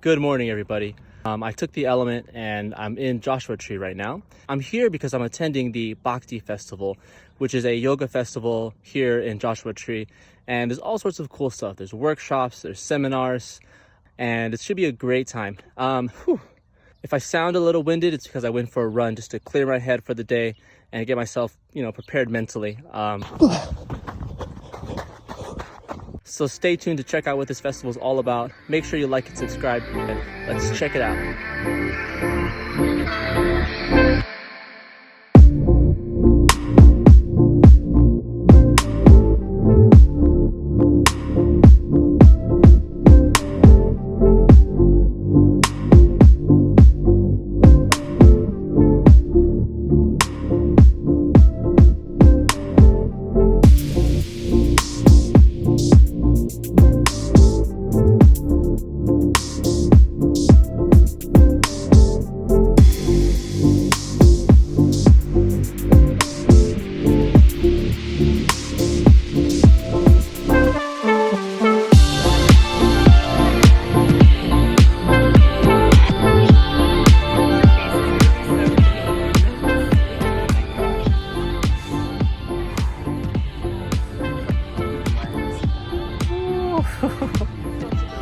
Good morning, everybody. I took the element and I'm in Joshua Tree right now. I'm here because I'm attending the Bhakti Festival, which is a yoga festival here in Joshua Tree. And there's all sorts of cool stuff. There's workshops, there's seminars, and it should be a great time. If I sound a little winded, it's because I went for a run just to clear my head for the day and get myself, prepared mentally. So stay tuned to check out what this festival is all about. Make sure you like and subscribe, and let's check it out.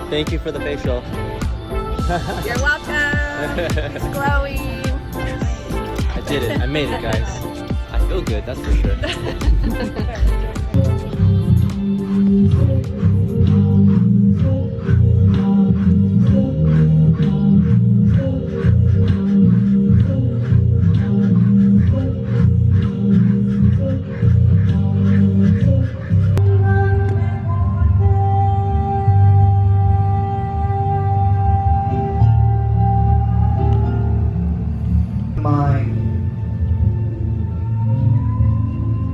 Thank you for the facial. You're welcome. It's glowing. I did it. I made it, guys. I feel good, that's for sure.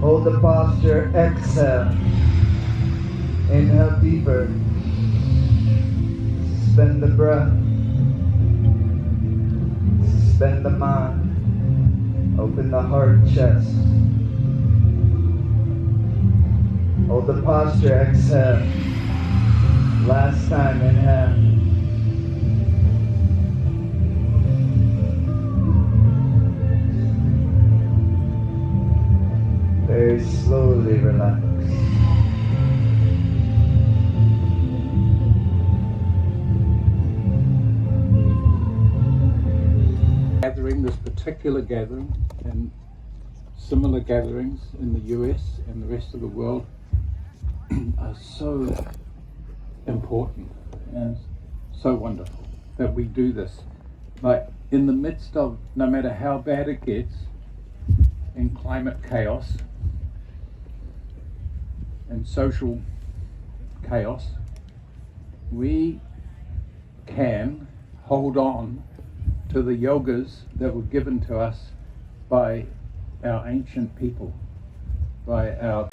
Hold the posture, exhale. Inhale deeper. Suspend the breath. Suspend the mind. Open the heart chest. Hold the posture, exhale. Last time, inhale. Very slowly relax. This particular gathering and similar gatherings in the US and the rest of the world are so important and so wonderful that we do this. Like in the midst of, no matter how bad it gets, in climate chaos and social chaos, we can hold on to the yogas that were given to us by our ancient people, by our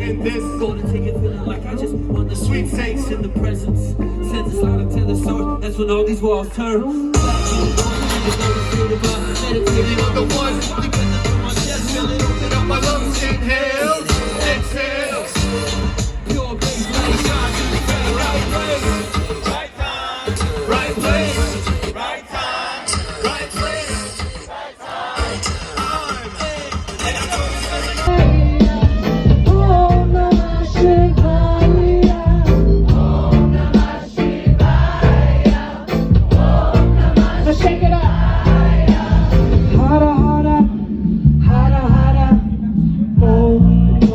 in this golden ticket, feeling like I just won the sweepstakes in the presence. Sent the slide up to the source, that's when all these walls turn. Meditating on the one, because of my chest, feel it open up my lungs. Inhale, exhale. Pure bass, God, do the right place, right time, right place, right time, right place, right time. I'm in. Hara hara, hara hara, om.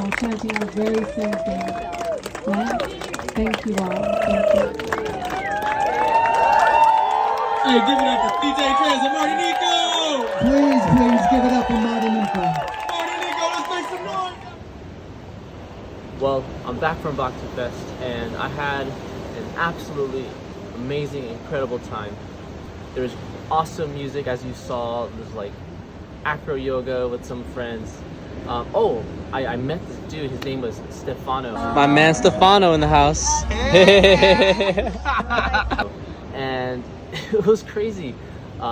all chanting the very same thing. Right? Thank you all. Thank you. Hey, give it up for DJ Drez and Martinico! Please give it up for Martinico. Martinico, let's make some noise! Well, I'm back from Bhakti Fest, and I had an absolutely amazing, incredible time. There was awesome music, as you saw. There's like acro yoga with some friends. I met this dude. His name was Stefano. My man Stefano in the house. And it was crazy.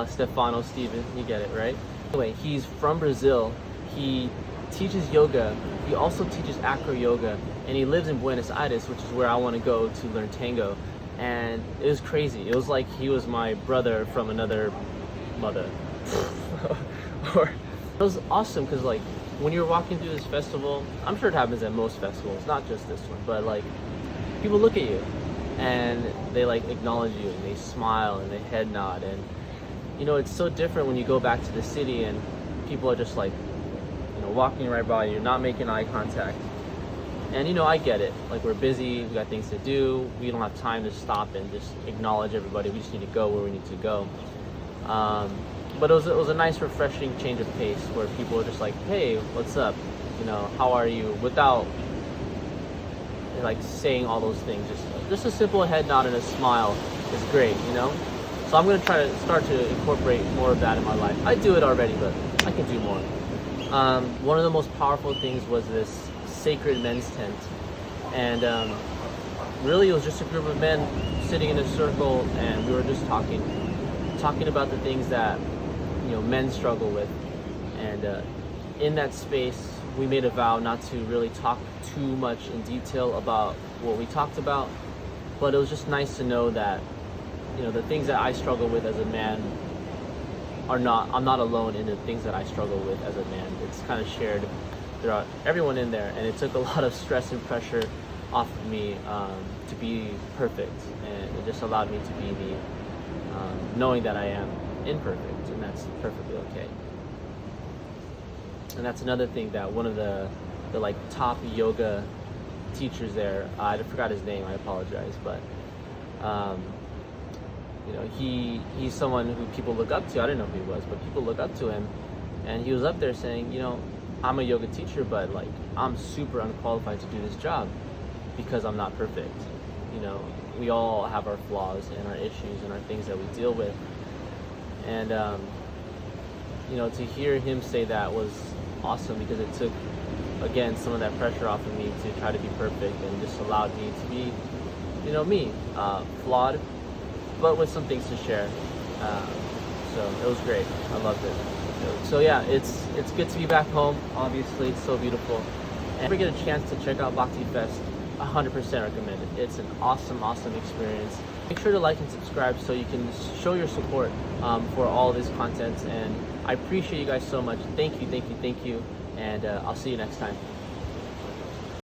Stefano, Steven, you get it, right? Anyway, he's from Brazil. He teaches yoga. He also teaches acro yoga, and he lives in Buenos Aires, which is where I want to go to learn tango. And it was crazy. It was like he was my brother from another mother. It was awesome because like when you're walking through this festival, I'm sure it happens at most festivals, not just this one, but like people look at you and they like acknowledge you and they smile and they head nod, and you know, it's so different when you go back to the city and people are just like, you know, walking right by you, not making eye contact. And you know, I get it. Like, we're busy, we got things to do, we don't have time to stop and just acknowledge everybody. We just need to go where we need to go. But it was a nice, refreshing change of pace where people were just like, hey, what's up? You know, how are you? Without like saying all those things. Just a simple head nod and a smile is great, you know? So I'm gonna try to start to incorporate more of that in my life. I do it already, but I can do more. One of the most powerful things was this sacred men's tent, and really it was just a group of men sitting in a circle, and we were just talking about the things that, you know, men struggle with. And in that space we made a vow not to really talk too much in detail about what we talked about, but it was just nice to know that, you know, the things that I struggle with as a man I'm not alone in the things that I struggle with as a man. It's kind of shared throughout everyone in there, and it took a lot of stress and pressure off of me to be perfect, and it just allowed me to be me, knowing that I am imperfect, and that's perfectly okay. And that's another thing that one of the like top yoga teachers there, I forgot his name, I apologize, but you know, he's someone who people look up to. I didn't know who he was, but people look up to him, and he was up there saying, you know, I'm a yoga teacher, but like I'm super unqualified to do this job because I'm not perfect. You know, we all have our flaws and our issues and our things that we deal with, and you know, to hear him say that was awesome because it took, again, some of that pressure off of me to try to be perfect, and just allowed me to be, you know, me, flawed, but with some things to share. So it was great. I loved it. So yeah, it's good to be back home. Obviously, it's so beautiful. And if you get a chance to check out Bhakti Fest, 100% recommend it. It's an awesome experience. Make sure to like and subscribe so you can show your support for all this content. And I appreciate you guys so much. Thank you. And I'll see you next time.